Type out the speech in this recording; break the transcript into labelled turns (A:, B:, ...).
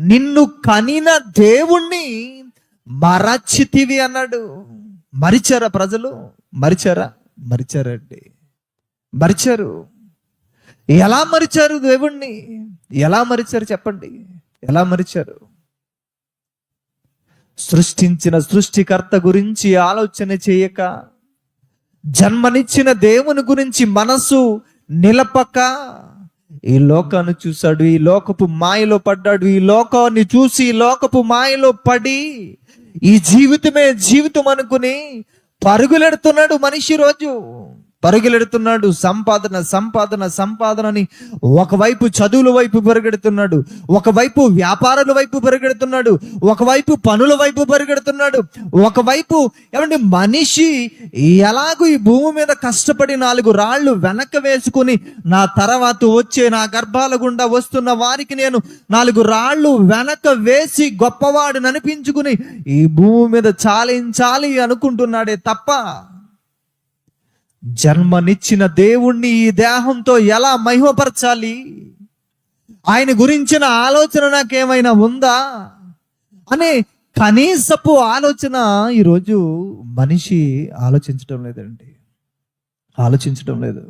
A: నిన్ను కనిన దేవుణ్ణి మరచితివి అన్నాడు. మరిచారా ప్రజలు? మరిచారండి. మరిచారు. ఎలా మరిచారు దేవుణ్ణి? ఎలా మరిచారు చెప్పండి? ఎలా మరిచారు? సృష్టించిన సృష్టికర్త గురించి ఆలోచన చేయక, జన్మనిచ్చిన దేవుని గురించి మనసు నిలపక ఈ లోకాన్ని చూశాడు, ఈ లోకపు మాయలో పడ్డాడు. ఈ లోకాన్ని చూసి ఈ లోకపు మాయలో పడి ఈ జీవితమే జీవితం అనుకుని పరుగులెడుతున్నాడు మనిషి. రోజు పరుగులెడుతున్నాడు. సంపాదనని ఒకవైపు చదువుల వైపు పరిగెడుతున్నాడు, ఒకవైపు వ్యాపారాల వైపు పరిగెడుతున్నాడు, ఒకవైపు పనుల వైపు పరిగెడుతున్నాడు, ఒకవైపు ఏమంటే మనిషి ఎలాగూ ఈ భూమి మీద కష్టపడి 4 రాళ్ళు వెనక వేసుకుని నా తర్వాత వచ్చే నా గర్భాల గుండా వస్తున్న వారికి నేను 4 రాళ్ళు వెనక వేసి గొప్పవాడిని అనిపించుకుని ఈ భూమి మీద చాలించాలి అనుకుంటున్నాడే తప్ప జన్మనిచ్చిన దేవుణ్ణి ఈ దేహంతో ఎలా మహిమపరచాలి, ఆయన గురించిన ఆలోచన నాకేమైనా ఉందా అనే కనీసపు ఆలోచన ఈరోజు మనిషి ఆలోచించడం లేదు.